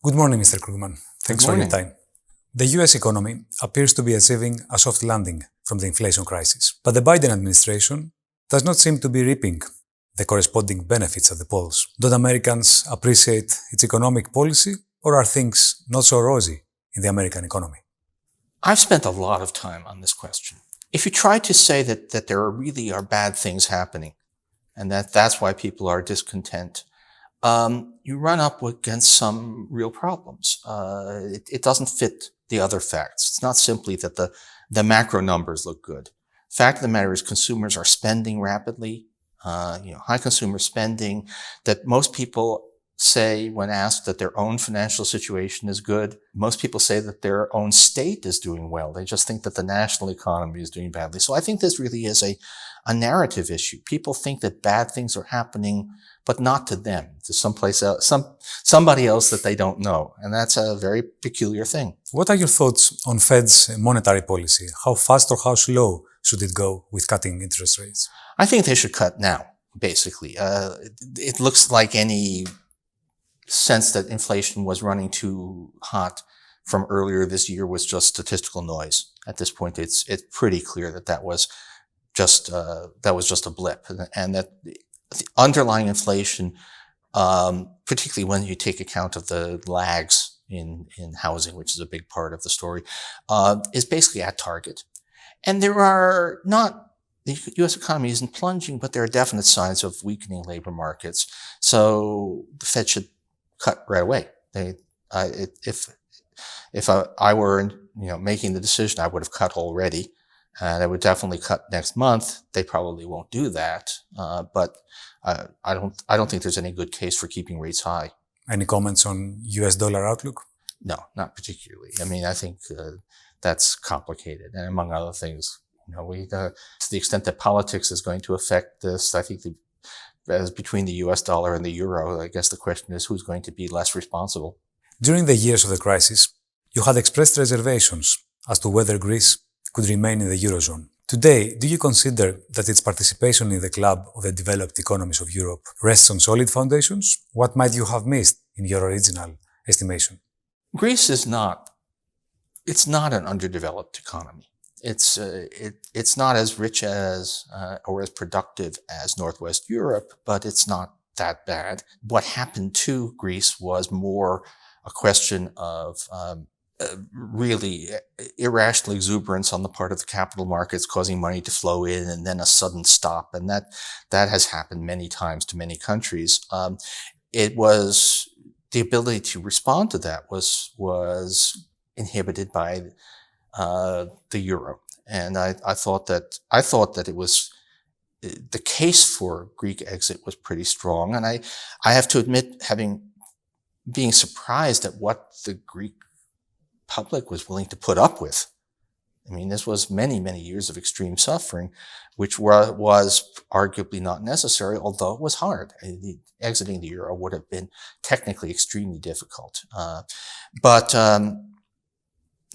Good morning, Mr. Krugman. Thanks for your time. The US economy appears to be achieving a soft landing from the inflation crisis, but the Biden administration does not seem to be reaping the corresponding benefits at the polls. Don't Americans appreciate its economic policy, or are things not so rosy in the American economy? I've spent a lot of time on this question. If you try to say that there really are bad things happening, and that's why people are discontent, you run up against some real problems. It doesn't fit the other facts. It's not simply that the macro numbers look good. Fact of the matter is consumers are spending rapidly, high consumer spending, that most people say when asked that their own financial situation is good. Most people say that their own state is doing well. They just think that the national economy is doing badly. So I think this really is a narrative issue. People think that bad things are happening, but not to them, to someplace else, somebody else that they don't know. And that's a very peculiar thing. What are your thoughts on Fed's monetary policy? How fast or how slow should it go with cutting interest rates? I think they should cut now, basically. It looks like any sense that inflation was running too hot from earlier this year was just statistical noise. At this point, it's pretty clear that was just a blip, and that the underlying inflation, particularly when you take account of the lags in housing, which is a big part of the story, is basically at target. And there are not, the U.S. economy isn't plunging, but there are definite signs of weakening labor markets. So the Fed should cut right away. If I were making the decision, I would have cut already. They would definitely cut next month. They probably won't do that, but I don't think there's any good case for keeping rates high. Any comments on U.S. dollar outlook? No, not particularly. I mean, I think that's complicated, and among other things, to the extent that politics is going to affect this, I think as between the U.S. dollar and the euro, I guess the question is who's going to be less responsible. During the years of the crisis, you had expressed reservations as to whether Greece could remain in the Eurozone. Today, do you consider that its participation in the club of the developed economies of Europe rests on solid foundations? What might you have missed in your original estimation? Greece is not an underdeveloped economy. It's not as rich as or as productive as Northwest Europe, but it's not that bad. What happened to Greece was more a question of really irrational exuberance on the part of the capital markets, causing money to flow in, and then a sudden stop. And that has happened many times to many countries. It was the ability to respond to that was inhibited by the euro. And I thought that it was the case for Greek exit was pretty strong. And I have to admit, being surprised at what the Greek public was willing to put up with. I mean, this was many, many years of extreme suffering, which was arguably not necessary, although it was hard. Exiting the euro would have been technically extremely difficult. But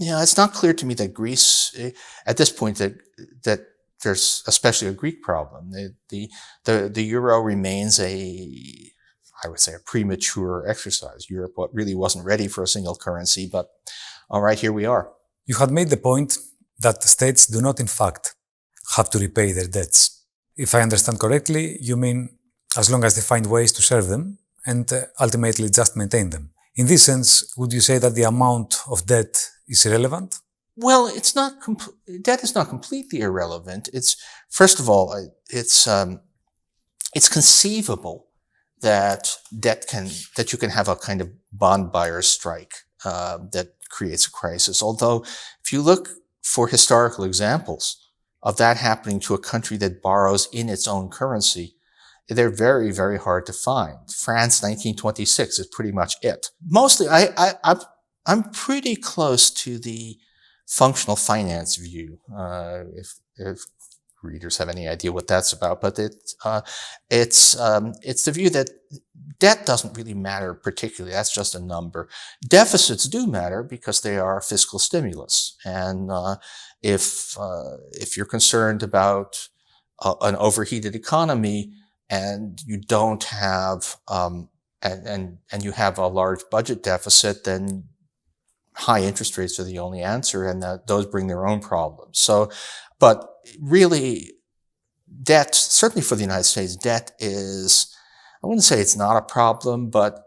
it's not clear to me that Greece, at this point, that there's especially a Greek problem. The euro remains I would say, a premature exercise. Europe really wasn't ready for a single currency, but all right, here we are. You had made the point that states do not, in fact, have to repay their debts. If I understand correctly, you mean as long as they find ways to serve them and ultimately just maintain them. In this sense, would you say that the amount of debt is irrelevant? Well, debt is not completely irrelevant. First of all, it's conceivable that you can have a kind of bond buyer's strike that creates a crisis. Although, if you look for historical examples of that happening to a country that borrows in its own currency, they're very, very hard to find. France, 1926 is pretty much it. Mostly, I'm pretty close to the functional finance view, if readers have any idea what that's about, but it's the view that debt doesn't really matter particularly. That's just a number. Deficits do matter because they are fiscal stimulus, and if you're concerned about an overheated economy and you don't have and you have a large budget deficit, then high interest rates are the only answer, and those bring their own problems. So, but really, debt, certainly for the United States, debt is, I wouldn't say it's not a problem, but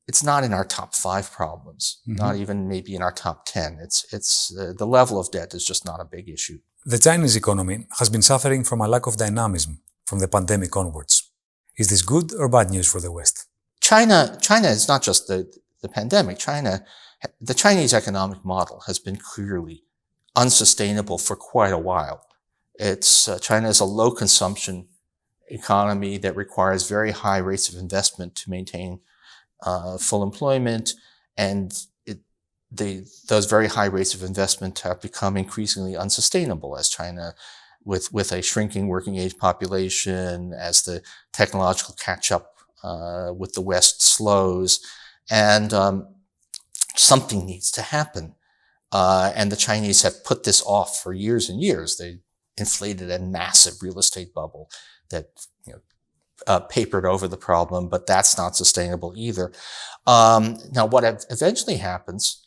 it's not in our top 5 problems, not even maybe in our top 10. It's the level of debt is just not a big issue. The Chinese economy has been suffering from a lack of dynamism from the pandemic onwards. Is this good or bad news for the West? China is not just the pandemic. The Chinese economic model has been clearly unsustainable for quite a while. China is a low consumption economy that requires very high rates of investment to maintain full employment, and those very high rates of investment have become increasingly unsustainable as China, with a shrinking working age population, as the technological catch-up with the West slows, and something needs to happen. And the Chinese have put this off for years and years. They inflated a massive real estate bubble that papered over the problem, but that's not sustainable either. Now, what eventually happens,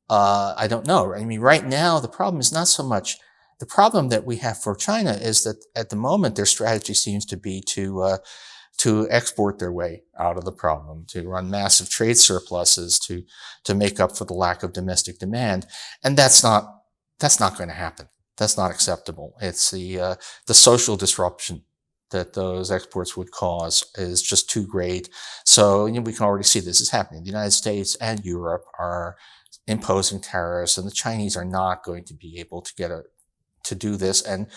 I don't know. I mean, right now, the problem is not so much, the problem that we have for China is that at the moment, their strategy seems to be to export their way out of the problem, to run massive trade surpluses, to make up for the lack of domestic demand. And that's not going to happen. That's not acceptable. It's the social disruption that those exports would cause is just too great. So we can already see this is happening. The United States and Europe are imposing tariffs, and the Chinese are not going to be able to do this. And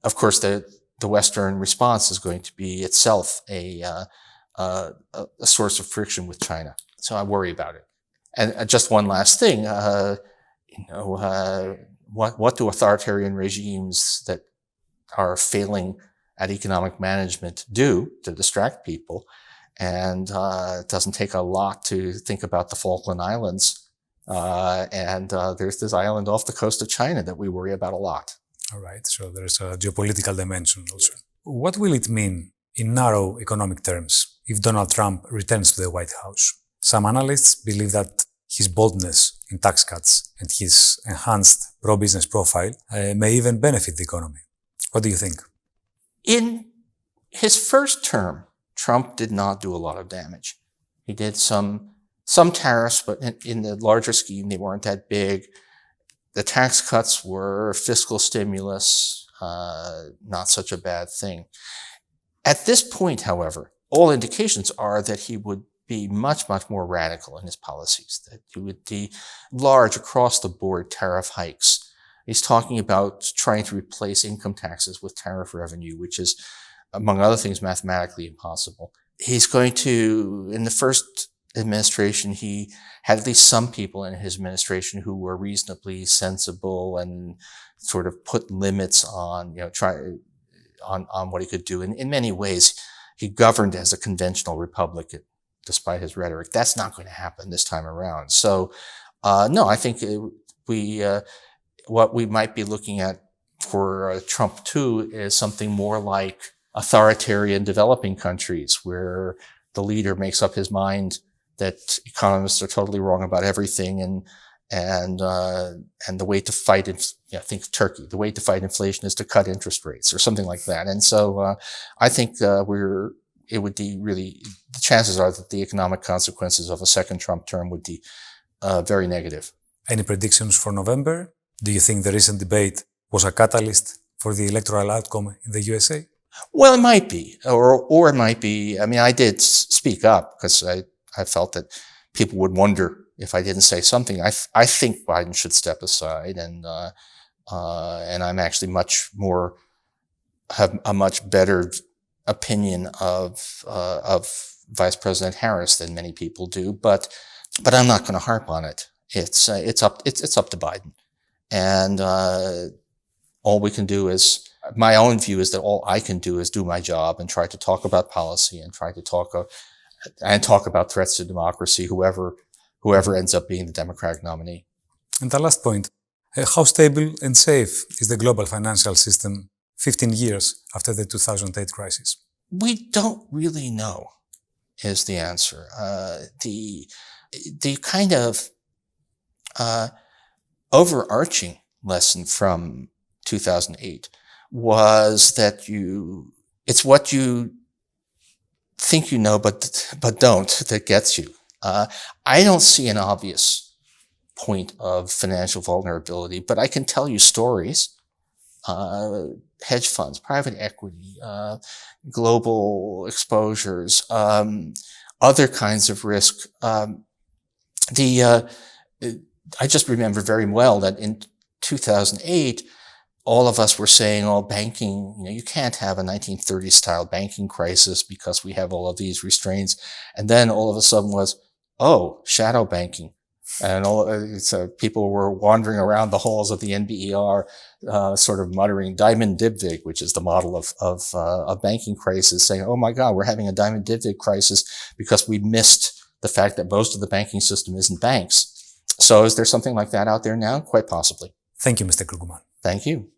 of course, the Western response is going to be itself a source of friction with China. So I worry about it. And just one last thing, what do authoritarian regimes that are failing at economic management do to distract people? And it doesn't take a lot to think about the Falkland Islands. There's this island off the coast of China that we worry about a lot. All right, so there's a geopolitical dimension also. What will it mean in narrow economic terms if Donald Trump returns to the White House? Some analysts believe that his boldness in tax cuts and his enhanced pro-business profile may even benefit the economy. What do you think? In his first term, Trump did not do a lot of damage. He did some tariffs, but in the larger scheme, they weren't that big. The tax cuts were fiscal stimulus, not such a bad thing. At this point, however, all indications are that he would be much, much more radical in his policies, that he would be large across-the-board tariff hikes. He's talking about trying to replace income taxes with tariff revenue, which is, among other things, mathematically impossible. He's going to, in the first administration, he had at least some people in his administration who were reasonably sensible and sort of put limits on, on what he could do. And in many ways, he governed as a conventional Republican, despite his rhetoric. That's not going to happen this time around. So, no, I think what we might be looking at for Trump 2 is something more like authoritarian developing countries, where the leader makes up his mind that economists are totally wrong about everything, and the way to fight, think Turkey, the way to fight inflation is to cut interest rates or something like that. And so I think it would be really, the chances are that the economic consequences of a second Trump term would be very negative. Any predictions for November? Do you think the recent debate was a catalyst for the electoral outcome in the USA? Well, it might be, or it might be. I mean, I did speak up because I felt that people would wonder if I didn't say something. I think Biden should step aside, and I'm actually have a much better opinion of Vice President Harris than many people do. But I'm not going to harp on it. It's up to Biden, and all we can do is. My own view is that all I can do is do my job and try to talk about policy and try to talk about threats to democracy, whoever ends up being the Democratic nominee. And the last point, how stable and safe is the global financial system 15 years after the 2008 crisis? We don't really know. is the answer. The kind of overarching lesson from 2008 was that it's what you think you know but don't that gets you. I don't see an obvious point of financial vulnerability, but I can tell you stories. Hedge funds, private equity, global exposures, other kinds of risk. I just remember very well that in 2008, all of us were saying, oh, banking, you can't have a 1930s style banking crisis because we have all of these restraints. And then all of a sudden was, oh, shadow banking. And people were wandering around the halls of the NBER, sort of muttering Diamond Dybvig, which is the model of a banking crisis, saying, oh my God, we're having a Diamond Dybvig crisis because we missed the fact that most of the banking system isn't banks. So is there something like that out there now? Quite possibly. Thank you, Mr. Krugman. Thank you.